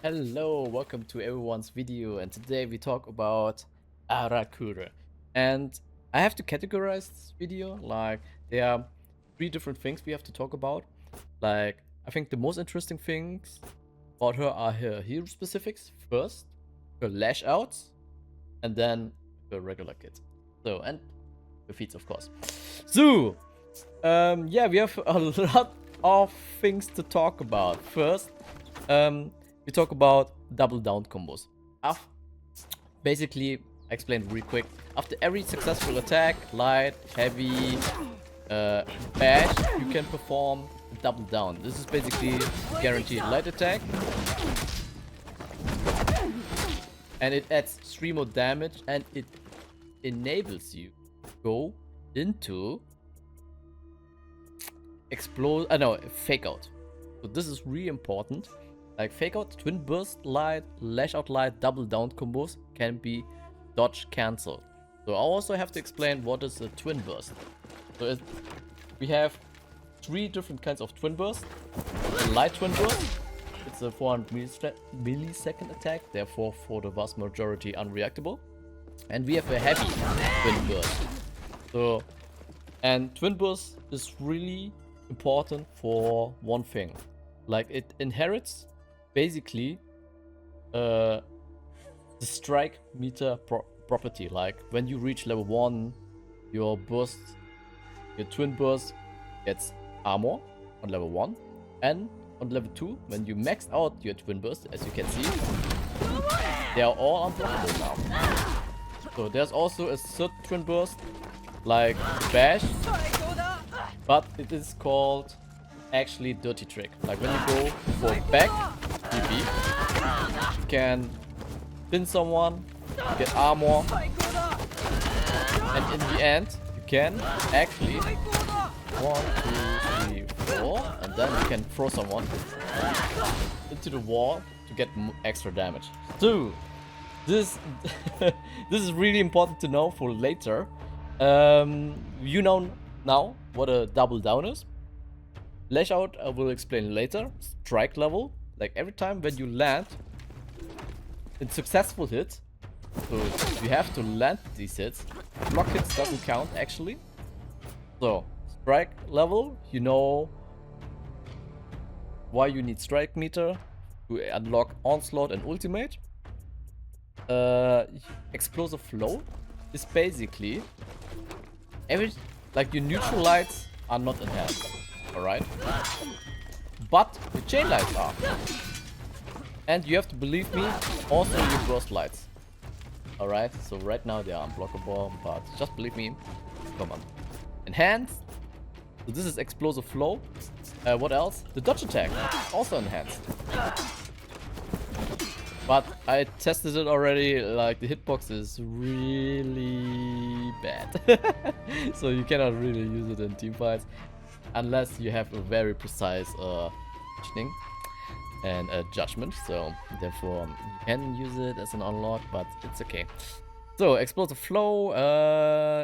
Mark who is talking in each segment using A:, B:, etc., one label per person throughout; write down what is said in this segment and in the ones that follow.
A: Hello, welcome to everyone's video, and today we talk about Arakure. And I have to categorize this video, like there are three different things we have to talk about. Like, I think the most interesting things about her are her hero specifics first, her lash outs, and then her regular kit. So, and the feats, of course. So, yeah, we have a lot of things to talk about. First, we talk about double down combos. Basically, I explained real quick. After every successful attack, light, heavy, bash, you can perform a double down. This is basically guaranteed light attack, and it adds 3 more damage, and it enables you to go into explode. No, fake out. So this is really important. Like fake out, twin burst light, lash out light, double down combos can be dodge cancelled. So I also have to explain what is a twin burst. So we have 3 different kinds of twin burst. The light twin burst, it's a 400 millisecond attack, therefore for the vast majority unreactable. And we have a heavy twin burst. So, and twin burst is really important for one thing. Like it inherits basically the strike meter property. Like when you reach level 1, your twin burst gets armor on level 1, and on level 2, when you max out your twin burst, as you can see, they are all unblockable now. So there's also a third twin burst like bash, but it is called actually dirty trick. Like when you go for back DP, you can pin someone, you get armor, and in the end you can actually 1, 2, 3, 4, and then you can throw someone into the wall to get extra damage. So this this is really important to know for later. You know now what a double down is. Lash out I will explain later. Strike level, like every time when you land in successful hit, so you have to land these hits. Block hits doesn't count actually. So strike level, you know why you need strike meter to unlock onslaught and ultimate. Explosive flow is basically like your neutral lights are not enhanced. Alright, but the chain lights are, and you have to believe me, also your burst lights. Alright, so right now they are unblockable, but just believe me. Come on. Enhanced. So this is explosive flow. What else? The dodge attack, also enhanced. But I tested it already, like the hitbox is really bad. So you cannot really use it in team fights unless you have a very precise positioning and judgment. So therefore you can use it as an unlock, but it's okay. So explosive flow,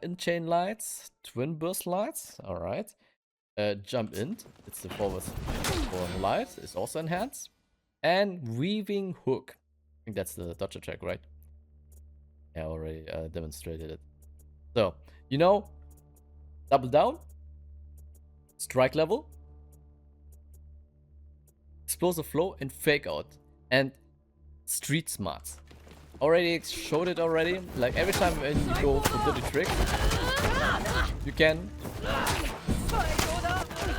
A: in chain lights, twin burst lights, alright. Jump in, it's the forward for light, is also enhanced. And weaving hook, I think that's the dodge attack, right? Yeah, I already demonstrated it. So you know, double down, strike level, explosive flow, and fake out, and street smarts. Already showed it already. Like every time when you go for dirty trick, you can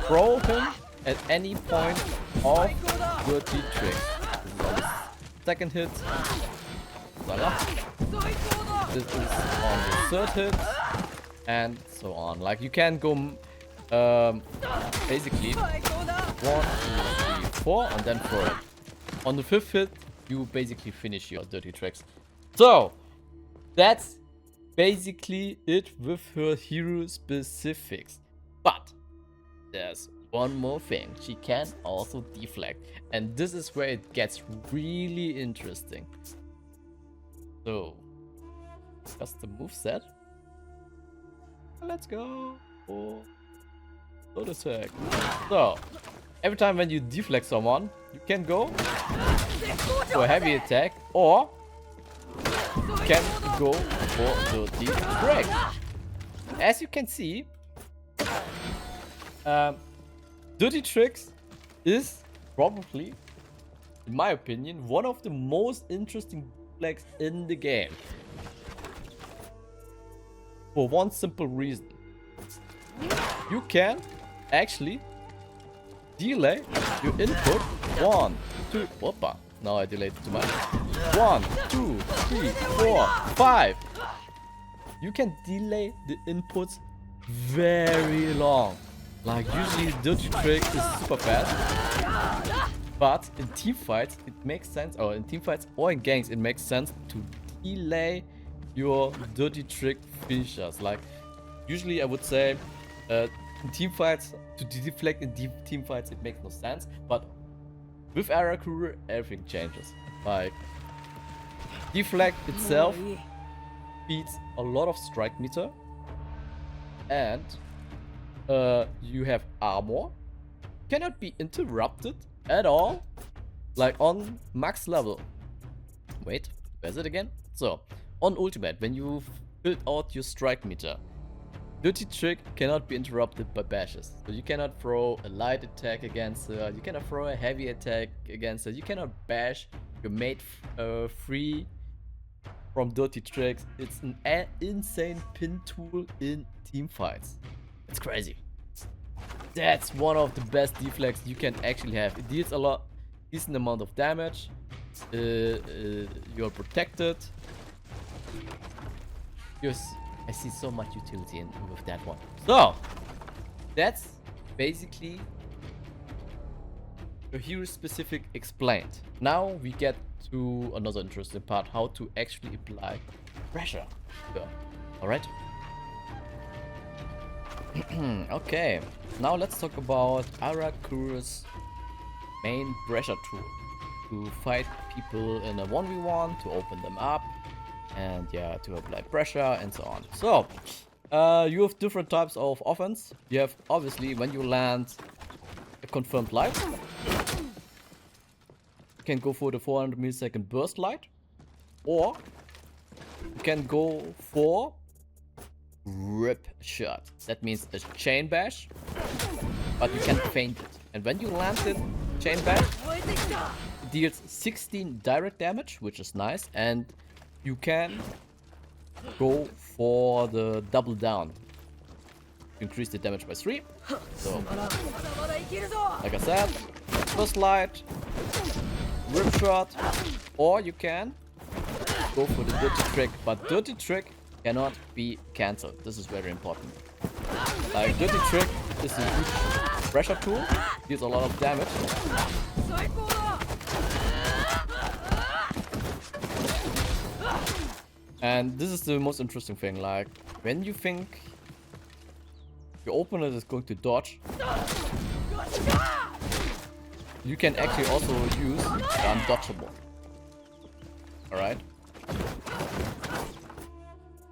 A: throw him at any point of dirty trick. This is on the second hit. Voila. This is on the third hit, and so on. Like you can go basically 1, 2, 3, 4, and then throw it. On the 5th hit, you basically finish your dirty tricks. So that's basically it with her hero specifics. But there's one more thing. She can also deflect, and this is where it gets really interesting. So that's the moveset. Let's go. Load attack. So every time when you deflect someone, you can go for a heavy attack, or you can go for dirty trick. As you can see, dirty tricks is probably, in my opinion, one of the most interesting flags in the game. For one simple reason. You can actually delay your input. 1, 2, whoopa. Now I delayed too much. 1, 2, 3, 4, 5. You can delay the inputs very long. Like usually dirty trick is super fast. But in team fights it makes sense, or in team fights or in gangs it makes sense to delay your dirty trick finishers. Like usually I would say in team fights, to deflect in team fights it makes no sense, but with Arakure everything changes. Like deflect itself feeds a lot of strike meter, and you have armor, cannot be interrupted at all, like on max level. Wait, where's it again? So on ultimate, when you build out your strike meter, dirty trick cannot be interrupted by bashes. So you cannot throw a light attack against her, you cannot throw a heavy attack against her, you cannot bash your mate free from dirty tricks. It's an insane pin tool in team fights. It's crazy. That's one of the best deflects you can actually have. It deals a decent amount of damage. You're protected. I see so much utility with that one. So that's basically the hero specific explained. Now we get to another interesting part: how to actually apply pressure. All right. Okay, now let's talk about Arakure's main pressure tool to fight people in a 1v1, to open them up, and yeah, to apply pressure and so on. So you have different types of offense. You have, obviously, when you land a confirmed light, you can go for the 400 millisecond burst light, or you can go for rip shot. That means a chain bash, but you can feint it. And when you land it, chain bash, it deals 16 direct damage, which is nice, and you can go for the double down. Increase the damage by 3. So, like I said, first light, rip shot, or you can go for the dirty trick, but dirty trick cannot be cancelled. This is very important. Like dirty trick is a huge pressure tool, deals a lot of damage. And this is the most interesting thing. Like when you think your opponent is going to dodge, you can actually also use the undodgeable. Alright?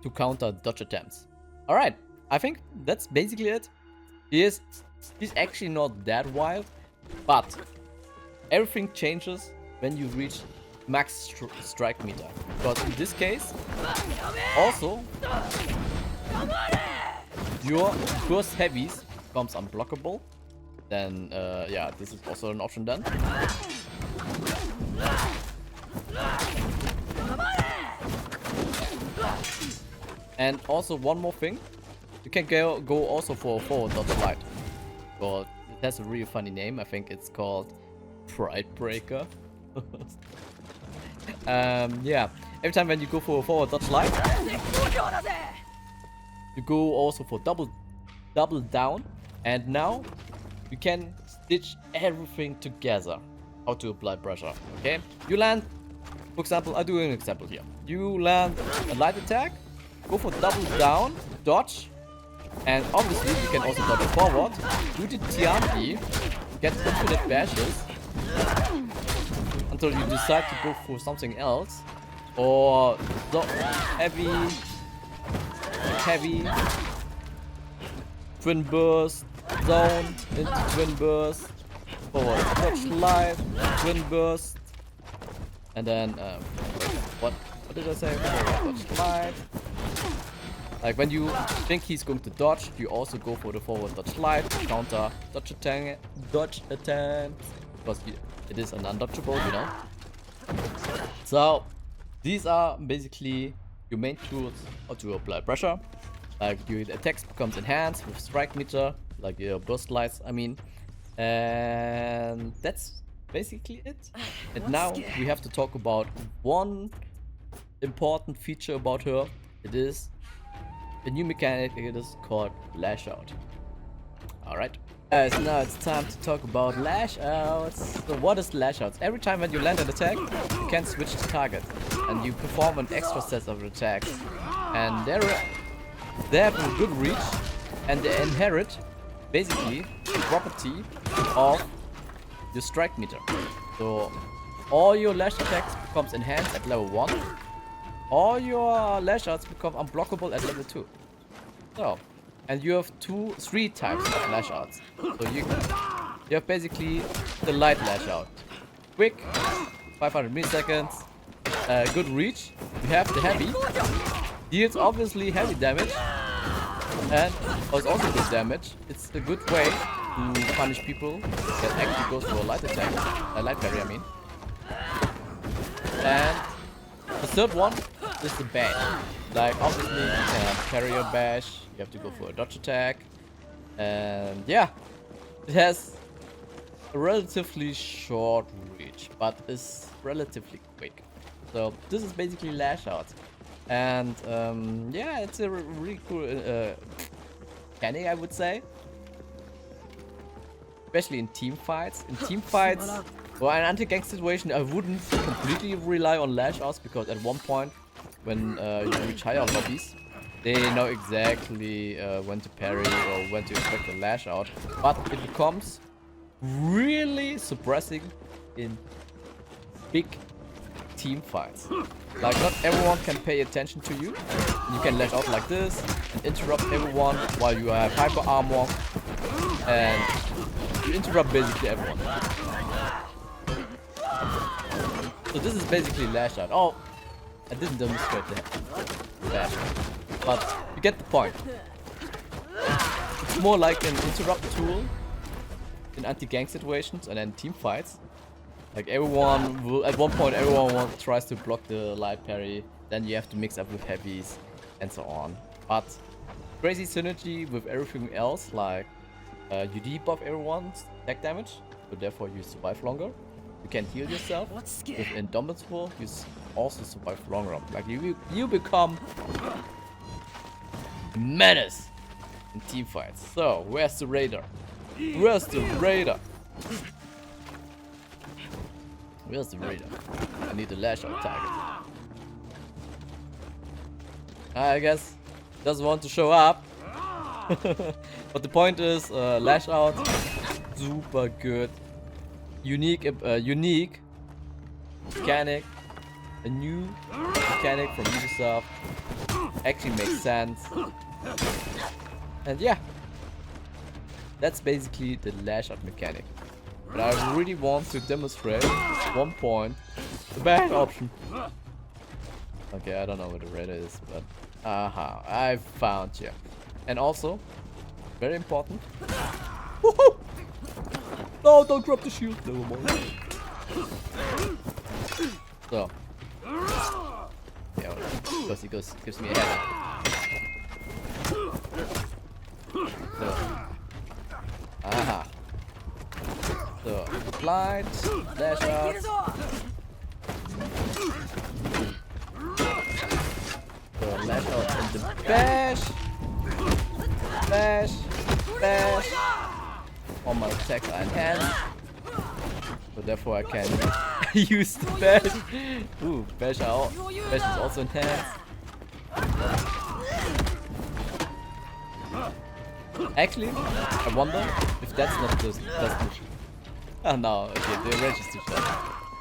A: To counter dodge attempts. Alright, I think that's basically it. He's actually not that wild, but everything changes when you reach max strike meter. Because in this case, also, your burst heavies becomes unblockable. Then, yeah, this is also an option then. And also one more thing, you can go also for a forward dodge light. But it has a really funny name. I think it's called Pride Breaker. Yeah, every time when you go for a forward dodge light, you go also for double down, and now you can stitch everything together. How to apply pressure? Okay, you land, for example, I'll do an example here. You land a light attack, go for double down, dodge, and obviously you can also dodge forward, do the Tianti, get infinite bashes until you decide to go for something else, or heavy twin burst, zone into twin burst, forward dodge slide, twin burst, and then what did I say? Forward dodge slide. Like when you think he's going to dodge, you also go for the forward dodge slide, counter dodge attack, because it is an undodgeable, you know. So these are basically your main tools how to apply pressure. Like your attacks becomes enhanced with strike meter, like your burst slides, I mean. And that's basically it. And now we have to talk about one important feature about her. It is a new mechanic. It is called Lash Out. Alright. Guys, now it's time to talk about Lash Outs. So what is Lash Outs? Every time when you land an attack, you can switch the target. And you perform an extra set of attacks. And they have a good reach. And they inherit basically the property of your strike meter. So all your Lash attacks becomes enhanced at level 1. All your Lash Outs become unblockable at level 2. So, and you have 3 types of Lash Outs. So you have basically the light Lash Out. Quick, 500 milliseconds, good reach. You have the heavy, deals obviously heavy damage, and was also good damage. It's a good way to punish people that actually goes for a light attack, a light parry I mean. And the third one is the bash. Like obviously you can parry your bash, you have to go for a dodge attack. And yeah, it has a relatively short reach, but is relatively quick. So this is basically Lash Out. And yeah, it's a really cool mechanic, I would say. Especially in team fights. In team fights, or an anti-gank situation, I wouldn't completely rely on Lash Outs, because at one point, when you reach higher lobbies, they know exactly when to parry or when to expect a Lash Out. But it becomes really suppressing in big team fights. Like not everyone can pay attention to you. You can lash out like this and interrupt everyone while you have hyper armor, and you interrupt basically everyone. So this is basically Lash Out. Oh, I didn't demonstrate the Lash Out, but you get the point. It's more like an interrupt tool in anti-gank situations and then team fights. Like everyone will, at one point everyone tries to block the light parry, then you have to mix up with heavies and so on. But crazy synergy with everything else, like you debuff everyone's attack damage, so therefore you survive longer. You can heal yourself. With Indomitable, you also survive longer. Like you become a menace in team fights. So where's the Raider? Where's the Raider? Where's the Raider? I need a Lash Out target. I guess doesn't want to show up. But the point is, Lash Out, super good, unique mechanic, a new mechanic from Ubisoft. Actually makes sense. And yeah, that's basically the Lash Out mechanic. But I really want to demonstrate at one point the bash option. Okay, I don't know where the Raider is, but aha, I found you. And also, very important. Woohoo! No, don't drop the shield. Never mind. So, yeah, because he gives me a head. So, aha. So, slide, dash out. So, lash out in the bash. Bash. Bash. All my attacks are enhanced. So, therefore, I can use the bash. Ooh, bash out. Bash is also enhanced. Actually, I wonder if that's not the best mission. Oh no, okay, the range is too short.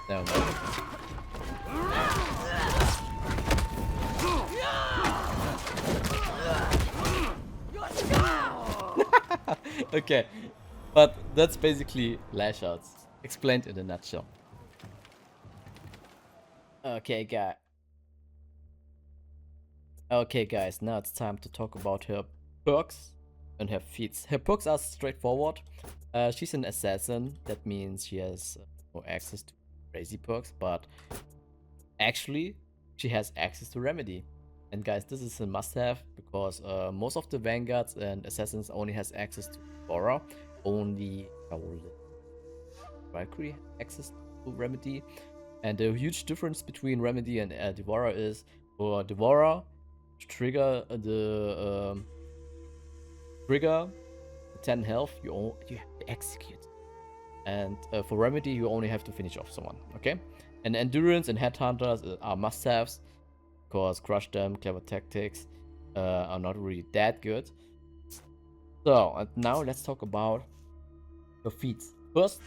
A: Never mind. Okay, But that's basically lash outs. Explained in a nutshell. Okay, guy. Okay, guys, now it's time to talk about her perks and her feats. Her perks are straightforward. She's an assassin. That means she has no access to crazy perks, but actually, she has access to remedy. And guys, this is a must-have because most of the vanguards and assassins only has access to aura. Only Valkyrie access to remedy. And the huge difference between remedy and Devourer is for Devourer to trigger the 10 health, you have to execute. And for remedy, you only have to finish off someone. Okay. And endurance and headhunters are must-haves because crush them, clever tactics are not really that good. So and now let's talk about her feats. First,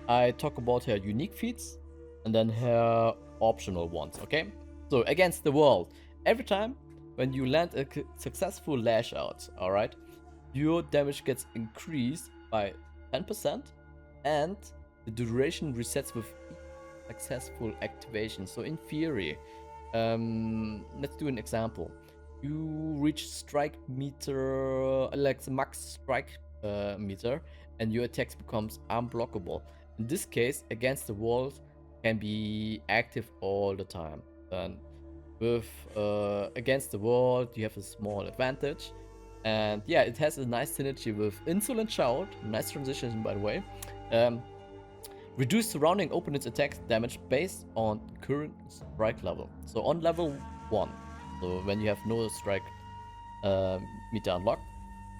A: I talk about her unique feats and then her optional ones, okay? So against the world, every time when you land a successful lash out, alright, your damage gets increased by 10% and the duration resets with each successful activation. So in theory, let's do an example. You reach strike meter, like the max strike meter, and your attacks becomes unblockable. In this case, against the walls can be active all the time. And with against the wall, you have a small advantage. And yeah, it has a nice synergy with Insolent Shout. Nice transition, by the way. Reduce surrounding opponent's attack damage based on current strike level. So on level 1, so when you have no strike meter unlocked,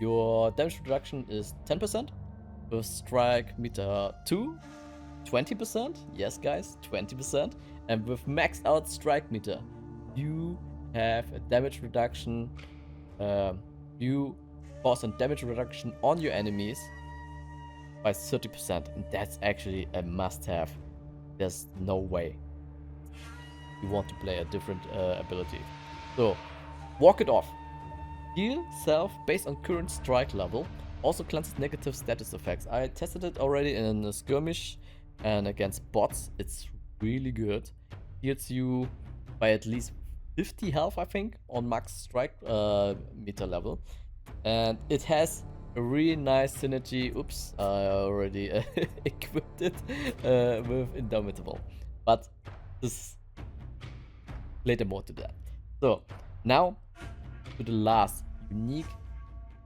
A: your damage reduction is 10%. With strike meter 2, 20%. Yes, guys, 20%. And with maxed out strike meter, you have a damage reduction. You cause a damage reduction on your enemies by 30%, and that's actually a must-have. There's no way you want to play a different ability. So, walk it off. Heal self based on current strike level. Also cleanses negative status effects. I tested it already in a skirmish and against bots. It's really good. Heals you by at least 50 health, I think, on max strike meter level. And it has a really nice synergy. Oops, I already equipped it with Indomitable. But this later more to that. So now to the last unique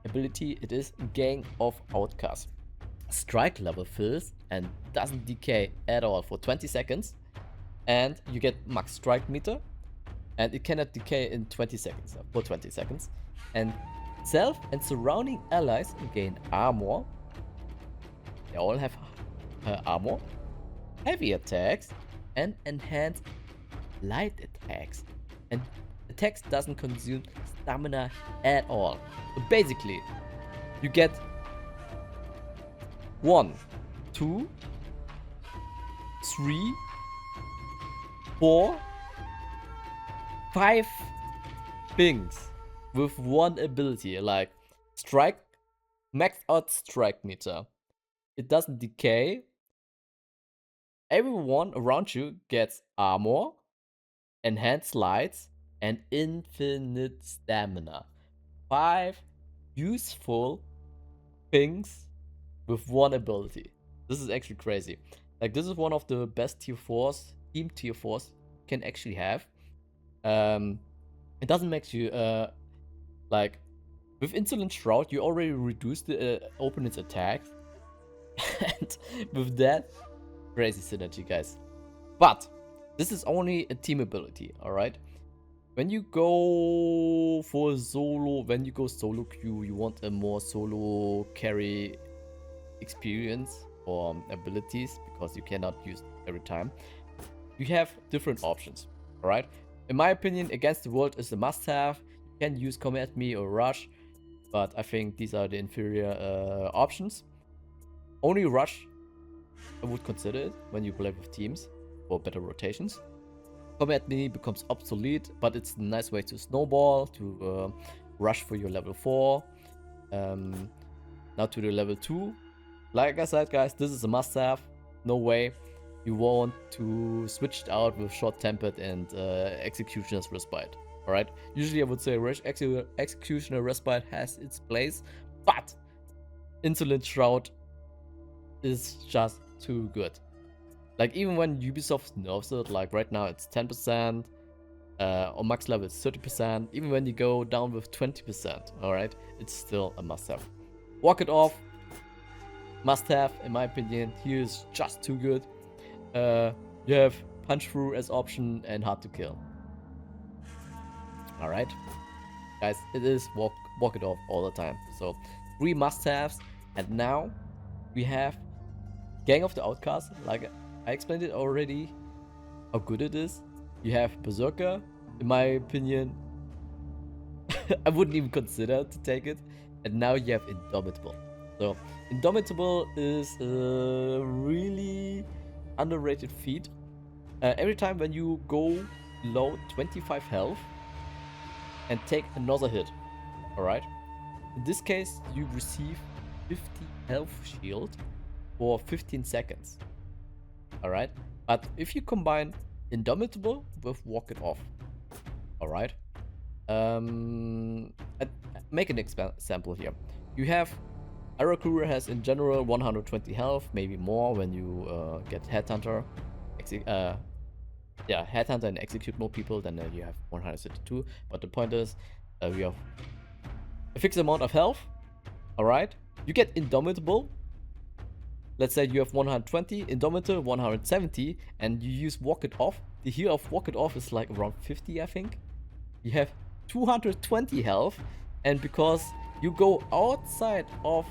A: ability. It is Gang of Outcasts. Strike level fills and doesn't decay at all for 20 seconds. And you get max strike meter. And it cannot decay in 20 seconds, for 20 seconds. And self and surrounding allies gain armor. They all have armor, heavy attacks, and enhanced light attacks. And attacks doesn't consume stamina at all. So basically, you get 1, 2, 3, 4, 5 things with one ability, like strike, maxed out strike meter. It doesn't decay. Everyone around you gets armor, enhanced lights, and infinite stamina. 5 useful things with one ability. This is actually crazy. Like, this is one of the best tier 4s, team tier 4s you can actually have. It doesn't make you like with Insolent Shroud, you already reduce the opponent's attacks, and with that, crazy synergy, guys. But this is only a team ability, all right. When you go for solo, when you go solo queue, you want a more solo carry experience or abilities because you cannot use it every time. You have different options, all right. In my opinion, Against the World is a must-have. You can use Come At Me or Rush, but I think these are the inferior options. Only Rush, I would consider it when you play with teams for better rotations. Come At Me becomes obsolete, but it's a nice way to snowball, to rush for your level 4. Now to the level 2. Like I said, guys, this is a must-have. No way you want to switch it out with short-tempered and executioner's respite. Alright? Usually I would say executioner respite has its place, but insolent shroud is just too good. Like, even when Ubisoft nerfs it, like right now it's 10%, on max level it's 30%, even when you go down with 20%, alright, it's still a must-have. Walk it off, must-have in my opinion. Here is just too good. You have punch through as option and hard to kill. Alright, guys, it is walk it off all the time. So 3 must-haves, and now we have Gang of the Outcast. Like I explained it already, how good it is. You have Berserker, in my opinion. I wouldn't even consider to take it. And now you have Indomitable. So Indomitable is a really underrated feat. Every time when you go below 25 health and take another hit, alright? In this case, you receive 50 health shield for 15 seconds. Alright? But if you combine Indomitable with Walk It Off, alright? Make an example here. You have Arakure has in general 120 health, maybe more when you get Headhunter. Yeah, Headhunter and execute more people, then you have 132. But the point is, we have a fixed amount of health. Alright? You get Indomitable. Let's say you have 120, Indomitable 170, and you use Walk It Off. The heal of Walk It Off is like around 50, I think. You have 220 health, and because you go outside of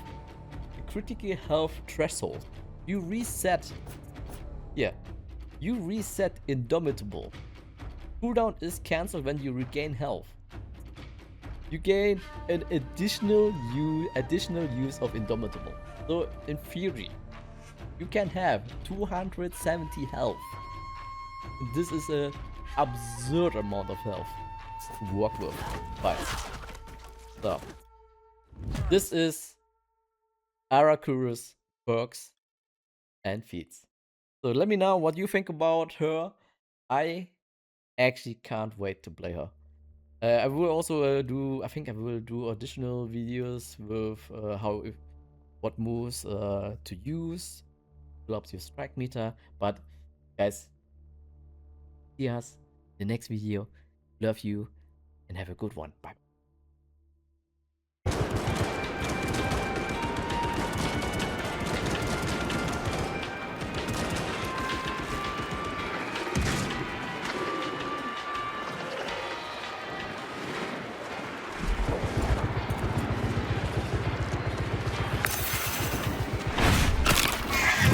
A: the critical health threshold, you reset. Yeah, you reset Indomitable. Cooldown is cancelled when you regain health. You gain an additional use of Indomitable. So in theory, you can have 270 health. This is an absurd amount of health to work with. But so this is Arakure's perks and feats. So let me know what you think about her. I actually can't wait to play her. I will also I think I will do additional videos with what moves to use, drops your strike meter. But guys, see us in the next video. Love you and have a good one. Bye.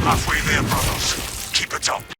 B: Halfway there, brothers. Keep it up.